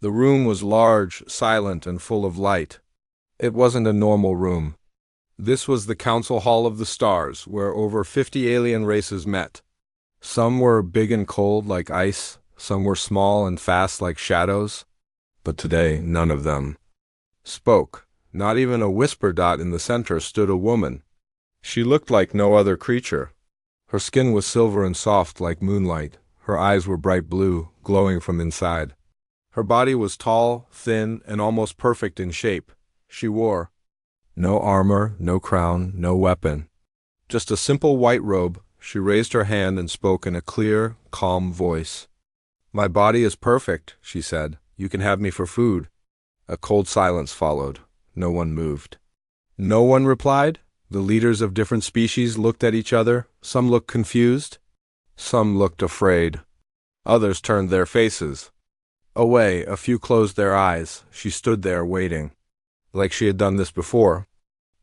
The room was large, silent, and full of light. It wasn't a normal room. This was the Council Hall of the Stars, where over 50 alien races met. Some were big and cold like ice, some were small and fast like shadows, but today none of them spoke. Not even a whisper. In the center stood a woman. She looked like no other creature. Her skin was silver and soft like moonlight. Her eyes were bright blue, glowing from inside. Her body was tall, thin, and almost perfect in shape. She wore no armor, no crown, no weapon. Just a simple white robe. She raised her hand and spoke in a clear, calm voice. "My body is perfect," she said. "You can have me for food." A cold silence followed. No one moved. No one replied. The leaders of different species looked at each other. Some looked confused. Some looked afraid. Others turned their faces away. A few closed their eyes. She stood there waiting, like she had done this before.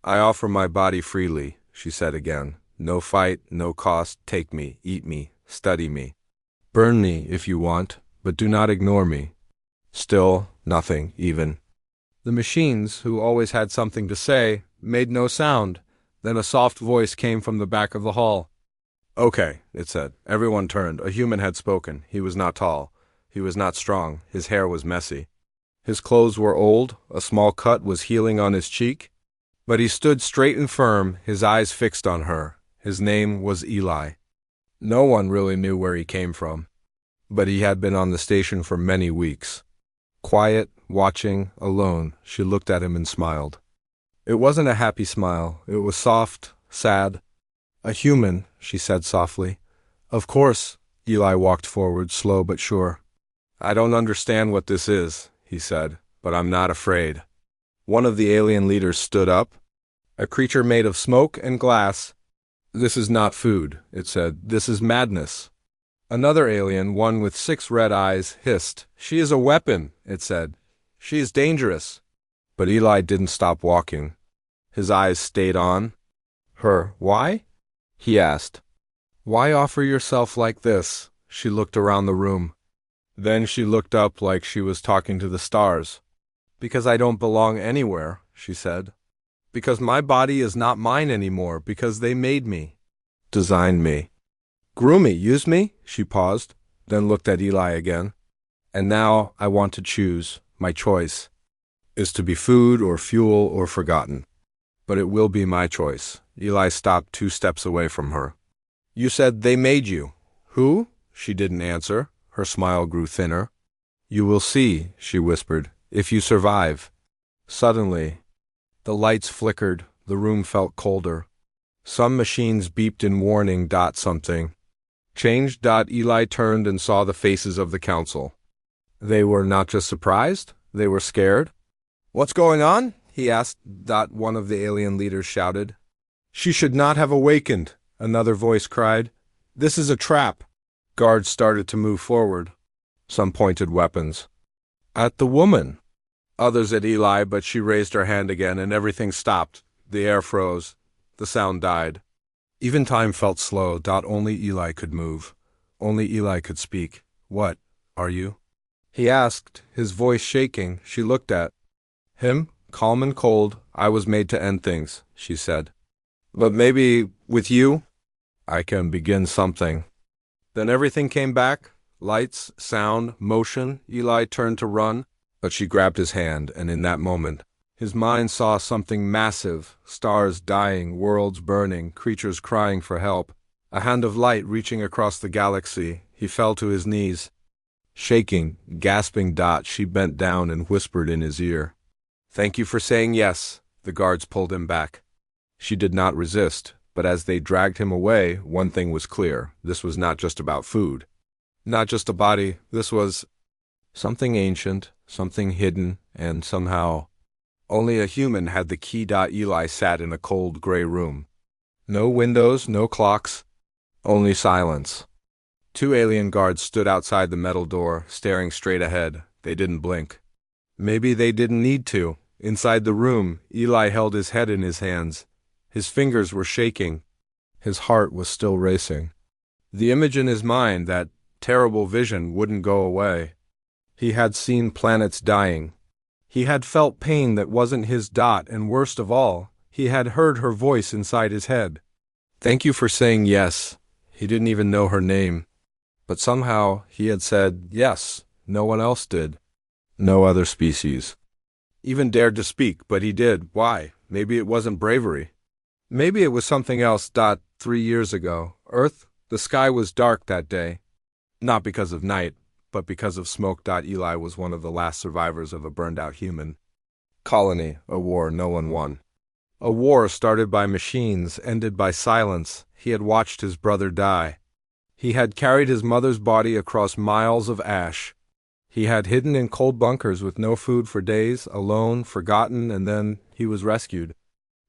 "I offer my body freely," she said again. "No fight, no cost. Take me, eat me, study me. Burn me if you want, but do not ignore me." Still, nothing, even. The machines, who always had something to say, made no sound. Then a soft voice came from the back of the hall. "Okay," it said. Everyone turned. A human had spoken. He was not tall. He was not strong. His hair was messy. His clothes were old. A small cut was healing on his cheek. But he stood straight and firm, his eyes fixed on her. His name was Eli. No one really knew where he came from, but he had been on the station for many weeks. Quiet, watching, alone, she looked at him and smiled. It wasn't a happy smile. It was soft, sad. "A human," she said softly. "Of course." Eli walked forward, slow but sure. "I don't understand what this is," he said, "but I'm not afraid." One of the alien leaders stood up. A creature made of smoke and glass. "This is not food," it said. "This is madness." Another alien, one with 6 red eyes, hissed. "She is a weapon," it said. "She is dangerous." But Eli didn't stop walking. His eyes stayed on her. "Why?" he asked. "Why offer yourself like this?" She looked around the room. Then she looked up like she was talking to the stars. "Because I don't belong anywhere," she said. "Because my body is not mine anymore, because they made me, designed me, grew me, used me." She paused, then looked at Eli again. "And now I want to choose. My choice is to be food or fuel or forgotten. But it will be my choice." Eli stopped 2 steps away from her. "You said they made you. Who?" She didn't answer. Her smile grew thinner. "You will see," she whispered, "if you survive." Suddenly, the lights flickered. The room felt colder. Some machines beeped in warning. Something changed. Eli turned and saw the faces of the council. They were not just surprised, they were scared. "What's going on?" he asked. One of the alien leaders shouted. "She should not have awakened," another voice cried. "This is a trap." Guards started to move forward. Some pointed weapons at the woman. Others at Eli, but she raised her hand again and everything stopped. The air froze. The sound died. Even time felt slow. Only Eli could move. Only Eli could speak. "What are you?" he asked, his voice shaking. She looked at him, calm and cold. "I was made to end things," she said. "But maybe with you, I can begin something." Then everything came back. Lights, sound, motion. Eli turned to run, but she grabbed his hand, and in that moment, his mind saw something massive. Stars dying, worlds burning, creatures crying for help. A hand of light reaching across the galaxy. He fell to his knees. Shaking, gasping. She bent down and whispered in his ear. "Thank you for saying yes." The guards pulled him back. She did not resist, but as they dragged him away, one thing was clear. This was not just about food. Not just a body. This was something ancient, something hidden, and somehow only a human had the key. Eli sat in a cold, gray room. No windows, no clocks, only silence. 2 alien guards stood outside the metal door, staring straight ahead. They didn't blink. Maybe they didn't need to. Inside the room, Eli held his head in his hands. His fingers were shaking. His heart was still racing. The image in his mind, that terrible vision, wouldn't go away. He had seen planets dying. He had felt pain that wasn't his. And worst of all, he had heard her voice inside his head. Thank you for saying yes. He didn't even know her name. But somehow he had said yes. No one else did. No other species even dared to speak, but he did. Why? Maybe it wasn't bravery. Maybe it was something else. 3 years ago, Earth, the sky was dark that day. Not because of night, but because of smoke. Eli was one of the last survivors of a burned-out human colony, a war no one won. A war started by machines, ended by silence. He had watched his brother die. He had carried his mother's body across miles of ash. He had hidden in cold bunkers with no food for days, alone, forgotten, and then he was rescued.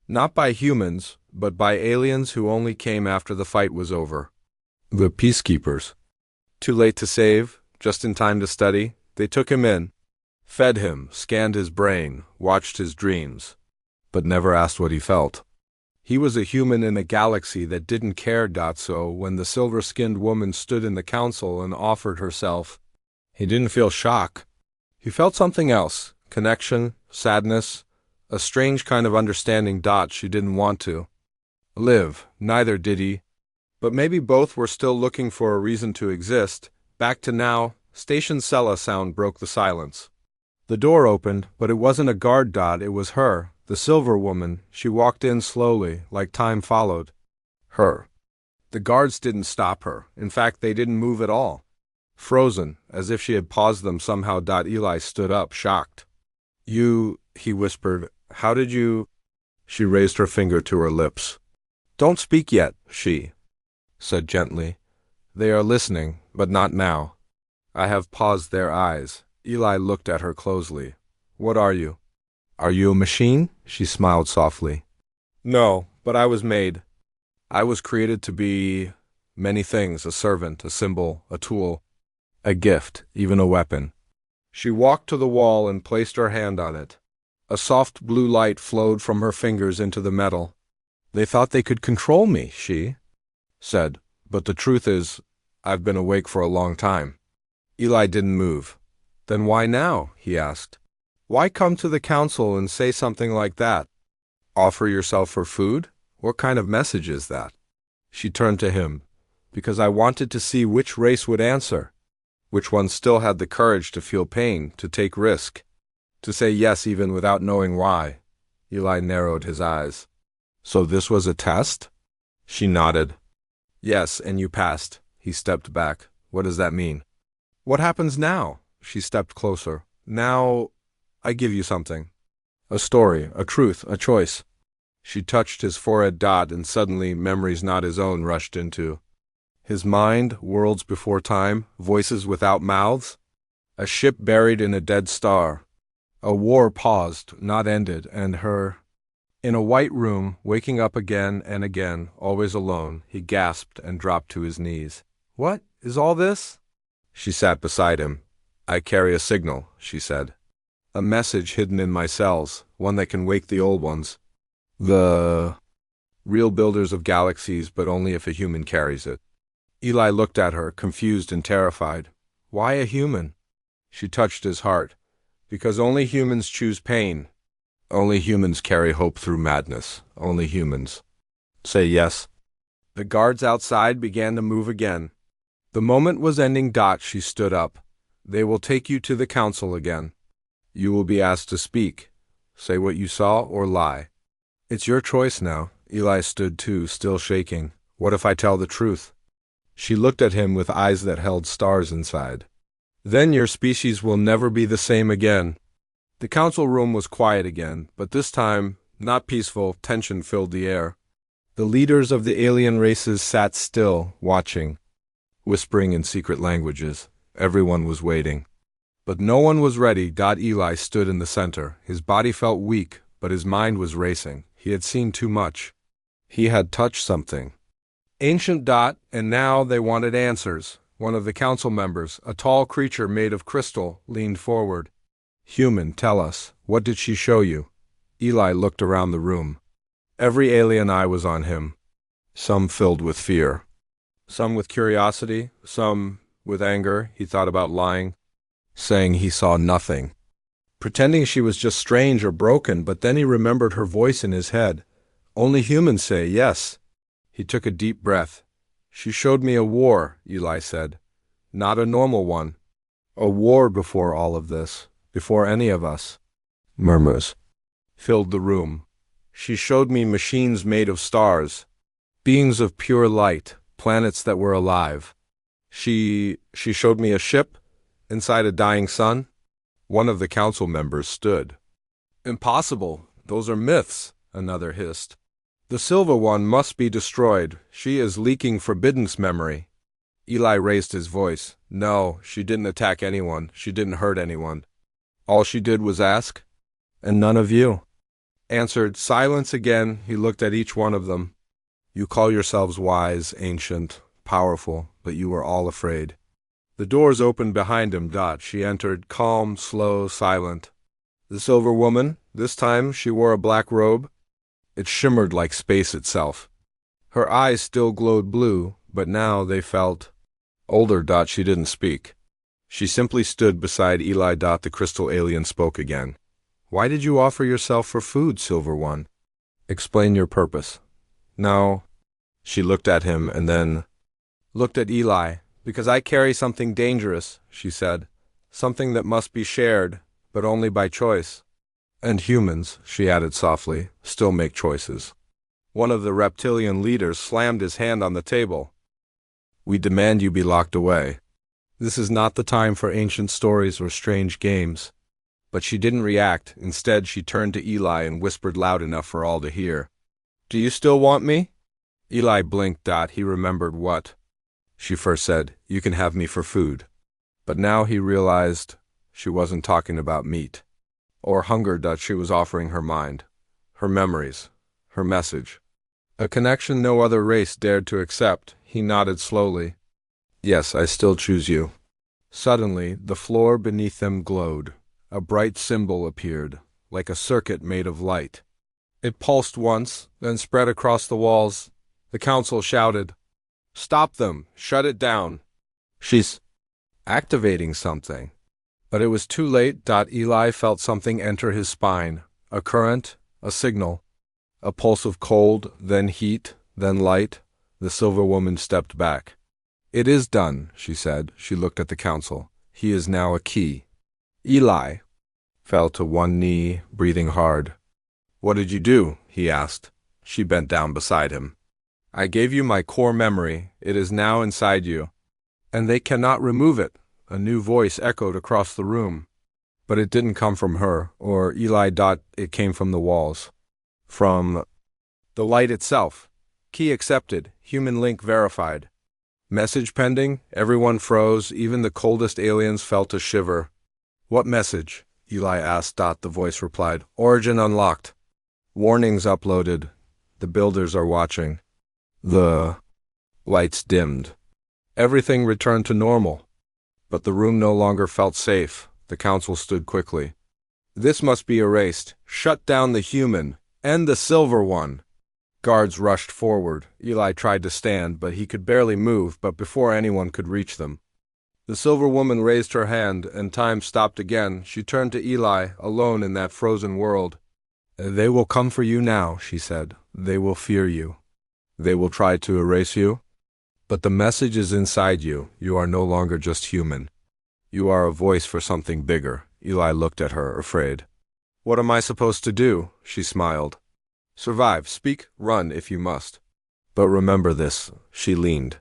Not by humans, but by aliens who only came after the fight was over. The peacekeepers. Too late to save, just in time to study, they took him in, fed him, scanned his brain, watched his dreams, but never asked what he felt. He was a human in a galaxy that didn't care. So when the silver-skinned woman stood in the council and offered herself, he didn't feel shock. He felt something else, connection, sadness, a strange kind of understanding. She didn't want to live, neither did he. But maybe both were still looking for a reason to exist. Back to now, Station Sella sound broke the silence. The door opened, but it wasn't a guard. It was her, the silver woman. She walked in slowly, like time followed her. The guards didn't stop her. In fact, they didn't move at all. Frozen, as if she had paused them somehow. Eli stood up, shocked. You, he whispered, how did you? She raised her finger to her lips. Don't speak yet, she said gently. They are listening, but not now. I have paused their eyes. Eli looked at her closely. What are you? Are you a machine? She smiled softly. No, but I was made. I was created to be many things, a servant, a symbol, a tool, a gift, even a weapon. She walked to the wall and placed her hand on it. A soft blue light flowed from her fingers into the metal. They thought they could control me, she said, but the truth is, I've been awake for a long time. Eli didn't move. Then why now? He asked. Why come to the council and say something like that? Offer yourself for food? What kind of message is that? She turned to him. Because I wanted to see which race would answer. Which one still had the courage to feel pain, to take risk, to say yes even without knowing why. Eli narrowed his eyes. So this was a test? She nodded. Yes, and you passed. He stepped back. What does that mean? What happens now? She stepped closer. Now, I give you something. A story, a truth, a choice. She touched his forehead. And suddenly memories not his own rushed into his mind, worlds before time, voices without mouths. A ship buried in a dead star. A war paused, not ended, and her. In a white room, waking up again and again, always alone, he gasped and dropped to his knees. What is all this? She sat beside him. I carry a signal, she said. A message hidden in my cells, one that can wake the old ones. The real builders of galaxies, but only if a human carries it. Eli looked at her, confused and terrified. Why a human? She touched his heart. Because only humans choose pain. Only humans carry hope through madness. Only humans. Say yes. The guards outside began to move again. The moment was ending. She stood up. They will take you to the council again. You will be asked to speak. Say what you saw or lie. It's your choice now. Eli stood too, still shaking. What if I tell the truth? She looked at him with eyes that held stars inside. Then your species will never be the same again. The council room was quiet again, but this time, not peaceful. Tension filled the air. The leaders of the alien races sat still, watching, whispering in secret languages. Everyone was waiting. But no one was ready. Eli stood in the center. His body felt weak, but his mind was racing. He had seen too much. He had touched something ancient. And now they wanted answers. One of the council members, a tall creature made of crystal, leaned forward. Human, tell us, what did she show you? Eli looked around the room. Every alien eye was on him. Some filled with fear. Some with curiosity. Some with anger. He thought about lying. saying he saw nothing, pretending she was just strange or broken, but then he remembered her voice in his head. Only humans say yes. He took a deep breath. She showed me a war, Eli said. Not a normal one. A war before all of this, before any of us. Murmurs filled the room. She showed me machines made of stars, beings of pure light, planets that were alive. She showed me a ship inside a dying sun. One of the council members stood. Impossible. Those are myths, another hissed. The Silver One must be destroyed. She is leaking Forbidden's memory. Eli raised his voice. No, she didn't attack anyone. She didn't hurt anyone. All she did was ask. And none of you answered. Silence again. He looked at each one of them. You call yourselves wise, ancient, powerful, but you were all afraid. The doors opened behind him. She entered, calm, slow, silent. The Silver Woman, this time she wore a black robe. It shimmered like space itself. Her eyes still glowed blue, but now they felt older. She didn't speak. She simply stood beside Eli. The crystal alien spoke again. Why did you offer yourself for food, Silver One? Explain your purpose. No. She looked at him and then looked at Eli. Because I carry something dangerous, she said. Something that must be shared, but only by choice. And humans, she added softly, still make choices. One of the reptilian leaders slammed his hand on the table. We demand you be locked away. This is not the time for ancient stories or strange games. But she didn't react. Instead, she turned to Eli and whispered loud enough for all to hear. Do you still want me? Eli blinked. He remembered what she first said. You can have me for food. But now he realized she wasn't talking about meat or hunger. She was offering her mind, her memories, her message. A connection no other race dared to accept. He nodded slowly. Yes, I still choose you. Suddenly, the floor beneath them glowed. A bright symbol appeared, like a circuit made of light. It pulsed once, then spread across the walls. The council shouted, Stop them! Shut it down! She's activating something. But it was too late. Eli felt something enter his spine. A current, a signal. A pulse of cold, then heat, then light. The Silver Woman stepped back. It is done, she said. She looked at the council. He is now a key. Eli fell to one knee, breathing hard. What did you do? He asked. She bent down beside him. I gave you my core memory. It is now inside you. And they cannot remove it. A new voice echoed across the room. But it didn't come from her, or Eli. It came from the walls. From the light itself. Key accepted. Human link verified. Message pending. Everyone froze. Even the coldest aliens felt a shiver. What message? Eli asked. The voice replied. Origin unlocked. Warnings uploaded. The builders are watching. The lights dimmed. Everything returned to normal. But the room no longer felt safe. The council stood quickly. This must be erased. Shut down the human. End the Silver One. Guards rushed forward. Eli tried to stand, but he could barely move. But before anyone could reach them, the Silver Woman raised her hand, and time stopped again. She turned to Eli, alone in that frozen world. They will come for you now, she said. They will fear you. They will try to erase you. But the message is inside you. You are no longer just human. You are a voice for something bigger. Eli looked at her, afraid. What am I supposed to do? She smiled. Survive, speak, run if you must. But remember this, she leaned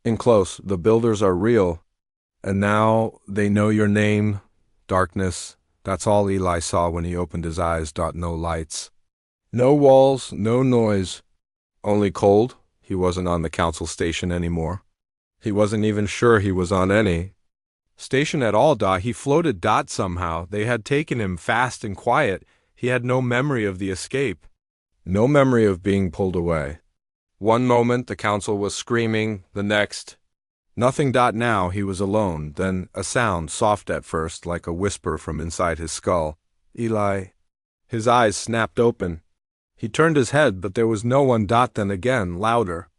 in close. The builders are real. And now they know your name. Darkness. That's all Eli saw when he opened his eyes. No lights. No walls, no noise. Only cold. He wasn't on the council station anymore. He wasn't even sure he was on any station at all. He floated. Somehow. They had taken him fast and quiet. He had no memory of the escape. No memory of being pulled away. One moment the council was screaming, the next nothing. Now he was alone. Then a sound, soft at first, like a whisper from inside his skull. Eli. His eyes snapped open. He turned his head, but there was no one. Then again, louder.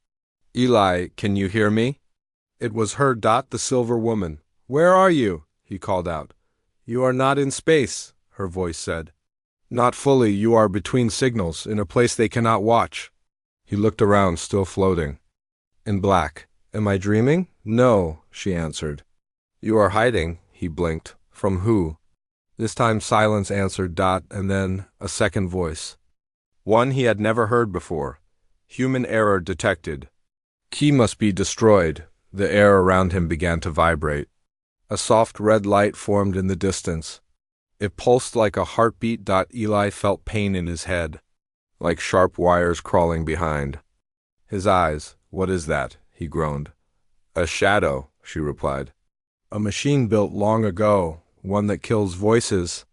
Eli, can you hear me? It was her. The Silver Woman. Where are you? he called out. You are not in space, her voice said. Not fully, you are between signals, in a place they cannot watch. He looked around, still floating. In black. Am I dreaming? No, she answered. You are hiding, he blinked. From who? This time silence answered, and then a second voice. One he had never heard before. Human error detected. Key must be destroyed. The air around him began to vibrate. A soft red light formed in the distance. It pulsed like a heartbeat. Eli felt pain in his head, like sharp wires crawling behind. His eyes. What is that? He groaned. A shadow, she replied. A machine built long ago, one that kills voices.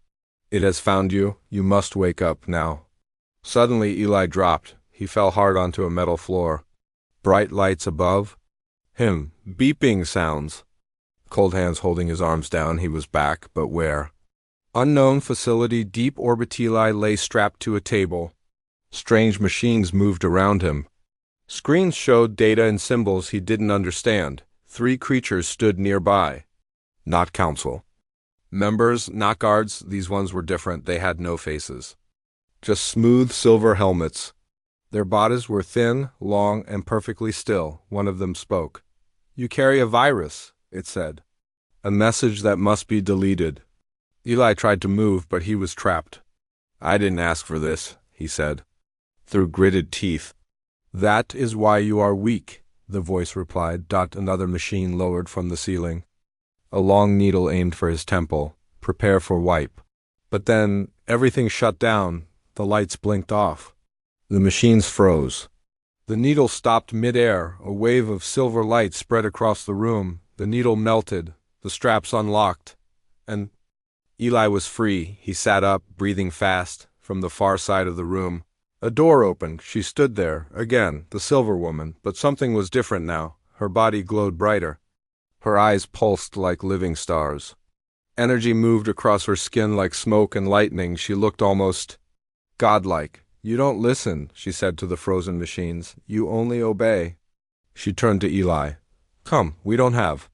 It has found you. You must wake up now. Suddenly Eli dropped. He fell hard onto a metal floor. Bright lights above. Him. Beeping sounds. Cold hands holding his arms down. He was back, but where? Unknown facility. Deep orbit. Eli lay strapped to a table. Strange machines moved around him. Screens showed data and symbols he didn't understand. 3 creatures stood nearby. Not council members, not guards. These ones were different. They had no faces. Just smooth silver helmets. Their bodies were thin, long, and perfectly still. One of them spoke. You carry a virus, it said. A message that must be deleted. Eli tried to move, but he was trapped. I didn't ask for this, he said, through gritted teeth. That is why you are weak, the voice replied. Another machine lowered from the ceiling. A long needle aimed for his temple. Prepare for wipe. But then everything shut down. The lights blinked off. The machines froze. The needle stopped mid-air. A wave of silver light spread across the room. The needle melted. The straps unlocked. And Eli was free. He sat up, breathing fast, from the far side of the room. A door opened. She stood there, again, the silver woman, but something was different now. Her body glowed brighter. Her eyes pulsed like living stars. Energy moved across her skin like smoke and lightning. She looked almost godlike. You don't listen, she said to the frozen machines. You only obey. She turned to Eli. Come, we don't have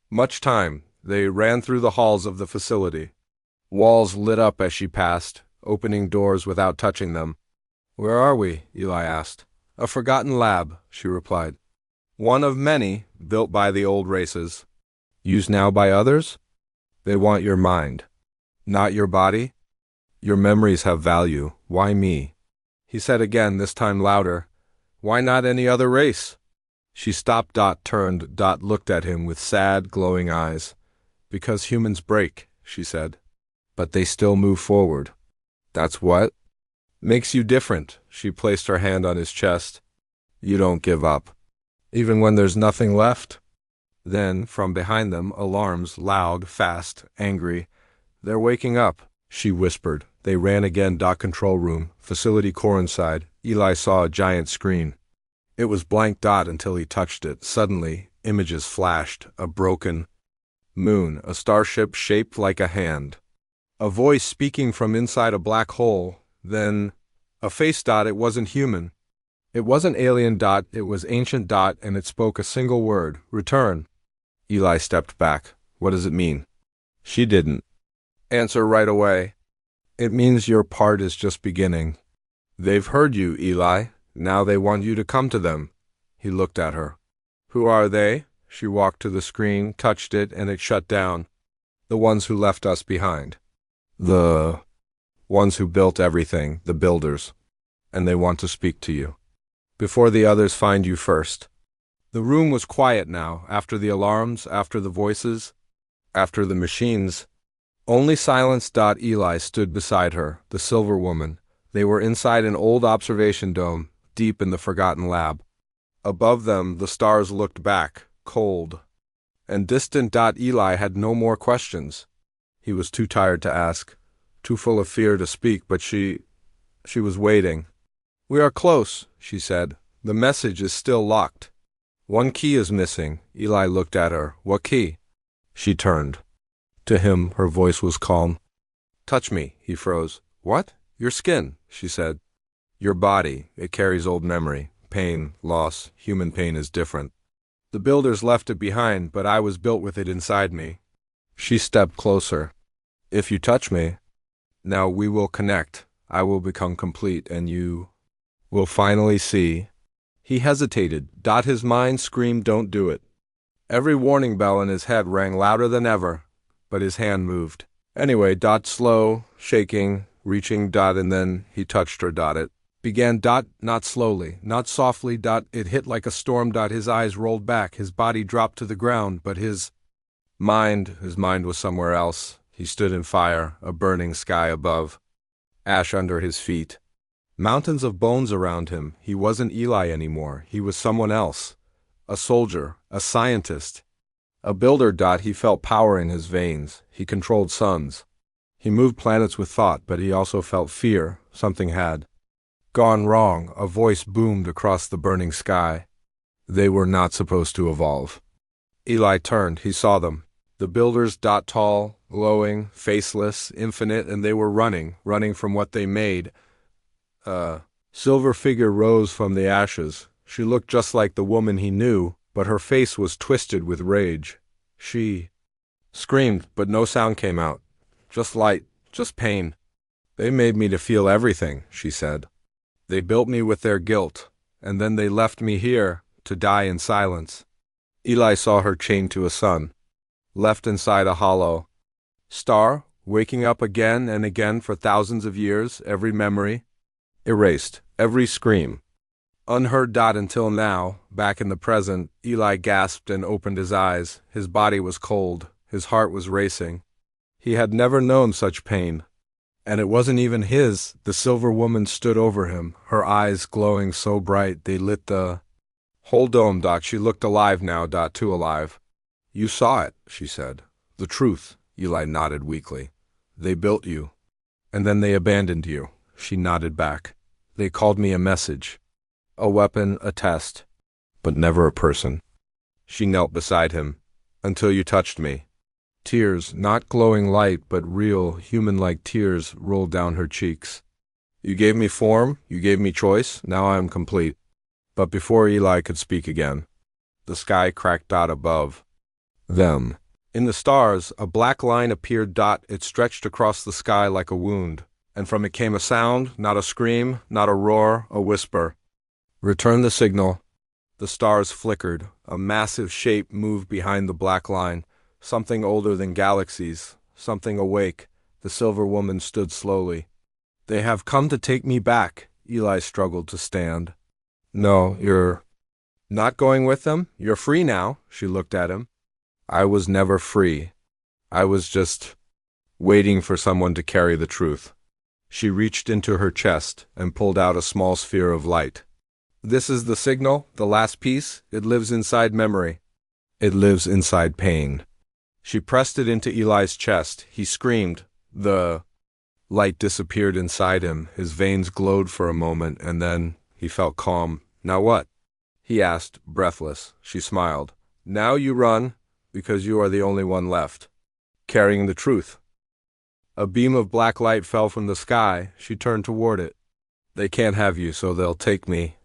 much time. They ran through the halls of the facility. Walls lit up as she passed, opening doors without touching them. Where are we? Eli asked. A forgotten lab, she replied. One of many, built by the old races. Used now by others? They want your mind. Not your body? Your memories have value. Why me? He said again, this time louder. Why not any other race? She stopped. Turned. Looked at him with sad, glowing eyes. Because humans break, she said. But they still move forward. That's what makes you different. She placed her hand on his chest. You don't give up. Even when there's nothing left? Then, from behind them, alarms, loud, fast, angry. They're waking up, she whispered. They ran again. Control room, facility core inside. Eli saw a giant screen. It was blank. Until he touched it. Suddenly, images flashed. A broken moon, a starship shaped like a hand. A voice speaking from inside a black hole. Then, a face. It wasn't human. It wasn't alien. It was ancient. And it spoke a single word. Return. Eli stepped back. What does it mean? She didn't answer right away. It means your part is just beginning. They've heard you, Eli. Now they want you to come to them. He looked at her. Who are they? She walked to the screen, touched it, and it shut down. The ones who left us behind. The ones who built everything, the builders. And they want to speak to you. Before the others find you first. The room was quiet now, after the alarms, after the voices, after the machines. Only silence. Eli stood beside her, the silver woman. They were inside an old observation dome, deep in the forgotten lab. Above them, the stars looked back, cold and distant. Eli had no more questions. He was too tired to ask, too full of fear to speak, but she was waiting. We are close, she said. The message is still locked. One key is missing. Eli looked at her. What key? She turned. To him, her voice was calm. Touch me, he froze. What? Your skin, she said. Your body, it carries old memory. Pain, loss, human pain is different. The builders left it behind, but I was built with it inside me. She stepped closer. If you touch me, now we will connect. I will become complete, and you will finally see. He hesitated. His mind screamed, don't do it. Every warning bell in his head rang louder than ever, but his hand moved. Anyway, slow, shaking, reaching, and then he touched her. It began. Not slowly, not softly. It hit like a storm. His eyes rolled back, his body dropped to the ground, but his mind was somewhere else. He stood in fire, a burning sky above, ash under his feet. Mountains of bones around him. He wasn't Eli anymore. He was someone else. A soldier, a scientist, a builder. He felt power in his veins. He controlled suns. He moved planets with thought, but he also felt fear. Something had gone wrong. A voice boomed across the burning sky. They were not supposed to evolve. Eli turned. He saw them. The builders. Tall, glowing, faceless, infinite, and they were running from what they made. A silver figure rose from the ashes. She looked just like the woman he knew, but her face was twisted with rage. She screamed, but no sound came out. Just light, just pain. They made me to feel everything, she said. They built me with their guilt, and then they left me here to die in silence. Eli saw her chained to a sun, left inside a hollow star, waking up again and again for thousands of years, every memory erased, every scream unheard. Until now, back in the present, Eli gasped and opened his eyes. His body was cold, his heart was racing. He had never known such pain. And it wasn't even his. The silver woman stood over him, her eyes glowing so bright they lit the whole dome. She looked alive now. Too alive. You saw it, she said. The truth. Eli nodded weakly. They built you, and then they abandoned you. She nodded back. They called me a message, a weapon, a test, but never a person. She knelt beside him. Until you touched me. Tears, not glowing light, but real, human-like tears rolled down her cheeks. You gave me form, you gave me choice, now I am complete. But before Eli could speak again, the sky cracked. Above them, in the stars, a black line appeared. It stretched across the sky like a wound, and from it came a sound, not a scream, not a roar, a whisper. Return the signal. The stars flickered. A massive shape moved behind the black line, something older than galaxies, something awake. The silver woman stood slowly. They have come to take me back. Eli struggled to stand. No, you're not going with them? You're free now. She looked at him. I was never free. I was just waiting for someone to carry the truth. She reached into her chest and pulled out a small sphere of light. This is the signal, the last piece. It lives inside memory. It lives inside pain. She pressed it into Eli's chest. He screamed. The light disappeared inside him. His veins glowed for a moment, and then he felt calm. Now what? He asked, breathless. She smiled. Now you run, because you are the only one left, carrying the truth. A beam of black light fell from the sky. She turned toward it. They can't have you, so they'll take me.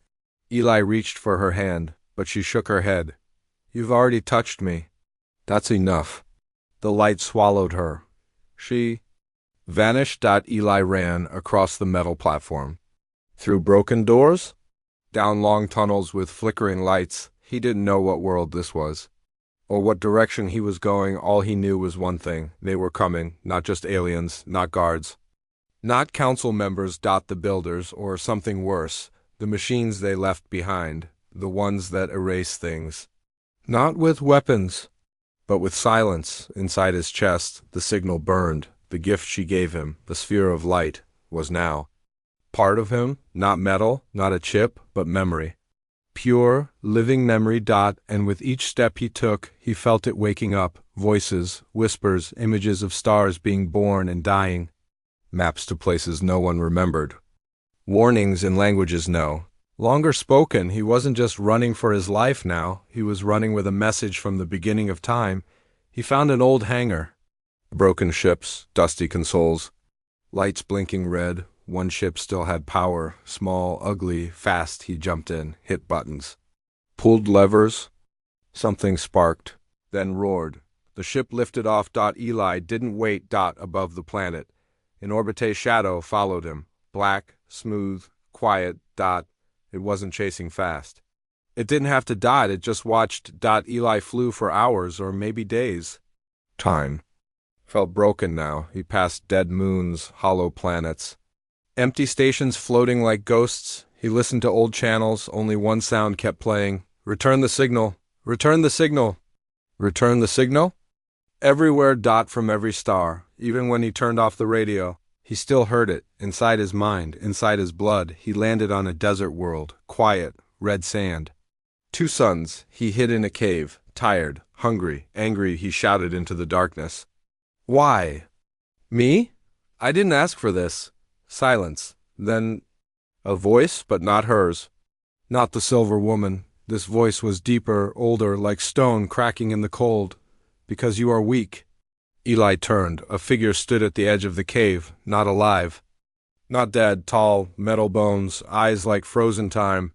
Eli reached for her hand, but she shook her head. You've already touched me. That's enough. The light swallowed her. She vanished. Eli ran across the metal platform. Through broken doors? Down long tunnels with flickering lights. He didn't know what world this was, or what direction he was going. All he knew was one thing. They were coming, not just aliens, not guards, not council members. The builders, or something worse, the machines they left behind, the ones that erase things. Not with weapons, but with silence. Inside his chest, the signal burned. The gift she gave him, the sphere of light, was now part of him, not metal, not a chip, but memory. Pure, living memory. And with each step he took, he felt it waking up. Voices, whispers, images of stars being born and dying. Maps to places no one remembered. Warnings in languages no longer spoken. He wasn't just running for his life now. He was running with a message from the beginning of time. He found an old hangar. Broken ships, dusty consoles, lights blinking red. One ship still had power, small, ugly, fast. He jumped in, hit buttons, pulled levers. Something sparked, then roared. The ship lifted off. Eli didn't wait. Above the planet. In orbite's shadow followed him. Black, smooth, quiet. It wasn't chasing fast. It didn't have to dot, it just watched. Eli flew for hours or maybe days. Time felt broken now. He passed dead moons, hollow planets, empty stations floating like ghosts. He listened to old channels. Only one sound kept playing. Return the signal. Return the signal. Return the signal? Everywhere. From every star. Even when he turned off the radio, he still heard it. Inside his mind, inside his blood. He landed on a desert world. Quiet. Red sand. 2 suns. He hid in a cave. Tired. Hungry. Angry. He shouted into the darkness. Why? Me? I didn't ask for this. Silence. Then a voice, but not hers. Not the silver woman. This voice was deeper, older, like stone cracking in the cold. Because you are weak. Eli turned. A figure stood at the edge of the cave, not alive. Not dead, tall, metal bones, eyes like frozen time.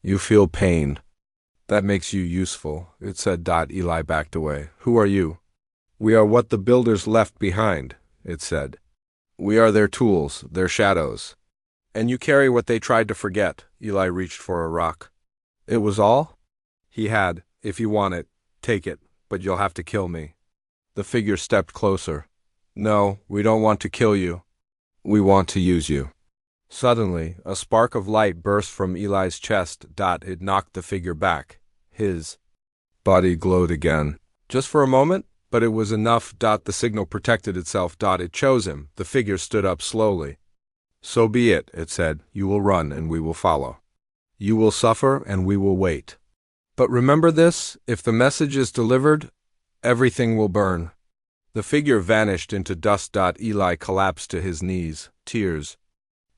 You feel pain. That makes you useful, it said. Eli backed away. Who are you? We are what the builders left behind, it said. We are their tools, their shadows. And you carry what they tried to forget. Eli reached for a rock. It was all? He had. If you want it, take it, but you'll have to kill me. The figure stepped closer. No, we don't want to kill you. We want to use you. Suddenly, a spark of light burst from Eli's chest. It knocked the figure back. His body glowed again. Just for a moment, but it was enough. The signal protected itself. It chose him. The figure stood up slowly. So be it, it said. You will run and we will follow. You will suffer and we will wait. But remember this, if the message is delivered, everything will burn. The figure vanished into dust. Eli collapsed to his knees, tears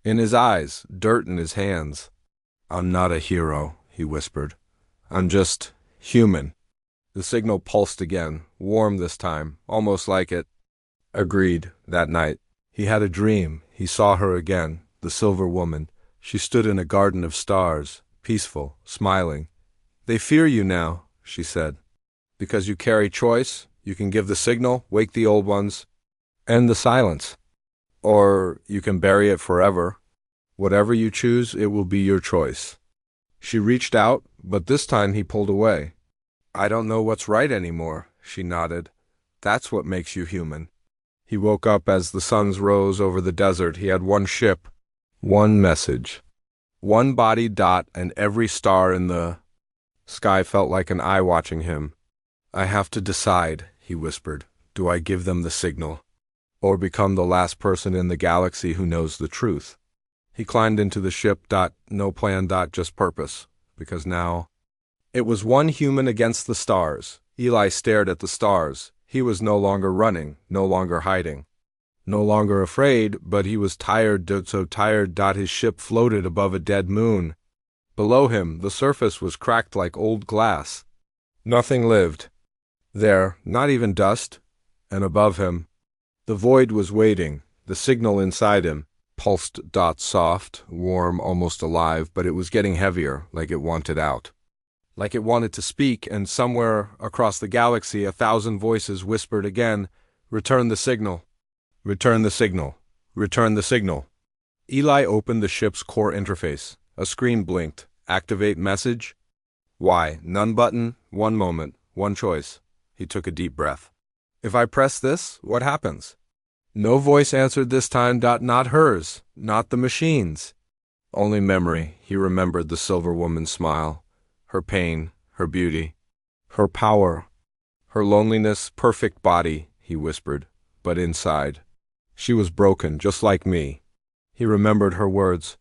in his eyes, dirt in his hands. I'm not a hero, he whispered. I'm just human. The signal pulsed again, warm this time, almost like it agreed. That night, he had a dream. He saw her again, the silver woman. She stood in a garden of stars, peaceful, smiling. They fear you now, she said. Because you carry choice, you can give the signal, wake the old ones, end the silence. Or you can bury it forever. Whatever you choose, it will be your choice. She reached out, but this time he pulled away. I don't know what's right anymore, she nodded. That's what makes you human. He woke up as the suns rose over the desert. He had one ship, one message, one body. And every star in the sky felt like an eye watching him. I have to decide, he whispered. Do I give them the signal? Or become the last person in the galaxy who knows the truth? He climbed into the ship. No plan. Just purpose. Because now it was one human against the stars. Eli stared at the stars. He was no longer running, no longer hiding, no longer afraid, but he was tired. So tired. His ship floated above a dead moon. Below him, the surface was cracked like old glass. Nothing lived there, not even dust. And above him, the void was waiting. The signal inside him pulsed. Soft, warm, almost alive, but it was getting heavier, like it wanted out. Like it wanted to speak, and somewhere across the galaxy 1,000 voices whispered again, return the signal. Return the signal. Return the signal. Eli opened the ship's core interface. A screen blinked. Activate message. Why? None button. One moment. One choice. He took a deep breath. If I press this, what happens? No voice answered this time. Not hers. Not the machine's. Only memory. He remembered the silver woman's smile. Her pain, her beauty, her power, her loneliness. Perfect body, he whispered, but inside, she was broken, just like me. He remembered her words.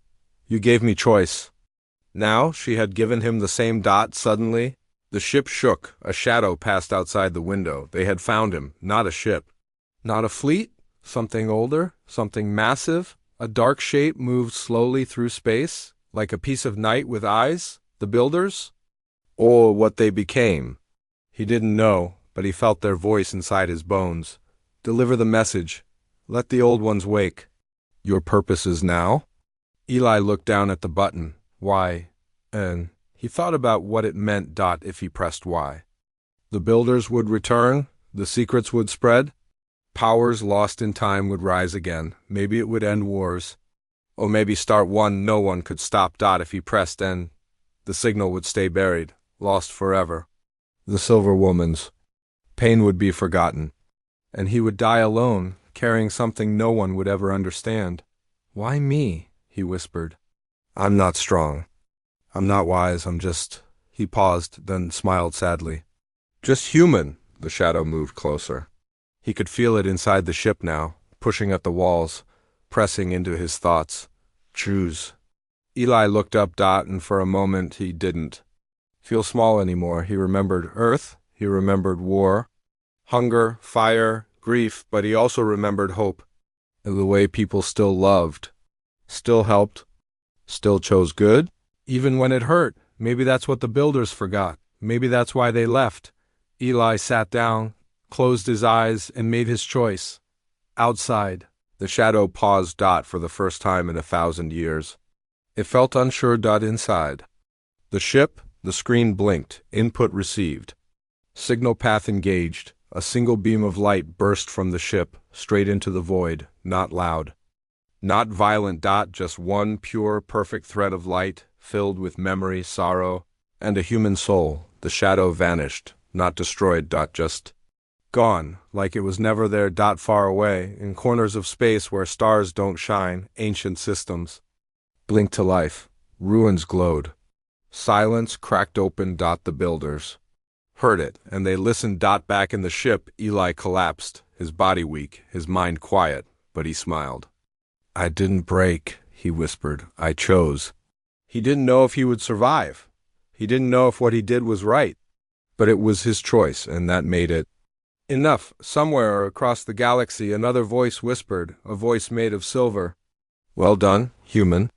You gave me choice. Now she had given him the same. Suddenly, the ship shook. A shadow passed outside the window. They had found him, not a ship, not a fleet, something older, something massive. A dark shape moved slowly through space, like a piece of night with eyes. The builders? Or what they became. He didn't know, but he felt their voice inside his bones. Deliver the message. Let the old ones wake. Your purpose is now? Eli looked down at the button. Why? And he thought about what it meant. If he pressed Y. The builders would return. The secrets would spread? Powers lost in time would rise again. Maybe it would end wars. Or maybe start one no one could stop. If he pressed N, the signal would stay buried, lost forever. The Silver Woman's pain would be forgotten, and he would die alone, carrying something no one would ever understand. Why me? He whispered. I'm not strong. I'm not wise, I'm just... He paused, then smiled sadly. Just human. The shadow moved closer. He could feel it inside the ship now, pushing at the walls, pressing into his thoughts. Choose. Eli looked up, and for a moment he didn't feel small anymore. He remembered Earth, he remembered war, hunger, fire, grief, but he also remembered hope, and the way people still loved, still helped, still chose good, even when it hurt. Maybe that's what the builders forgot. Maybe that's why they left. Eli sat down, closed his eyes, and made his choice. Outside. The shadow paused. For the first time in 1,000 years. It felt unsure. Inside. The ship, the screen blinked. Input received. Signal path engaged. A single beam of light burst from the ship, straight into the void, not loud. Not violent. Just one pure, perfect thread of light, filled with memory, sorrow, and a human soul. The shadow vanished, not destroyed. Just gone, like it was never there. Far away, in corners of space where stars don't shine, ancient systems blinked to life. Ruins glowed. Silence cracked open. The builders heard it, and they listened. Back in the ship, Eli collapsed, his body weak, his mind quiet, but he smiled. I didn't break, he whispered. I chose. He didn't know if he would survive. He didn't know if what he did was right. But it was his choice, and that made it enough. Somewhere across the galaxy, another voice whispered, a voice made of silver. Well done, human.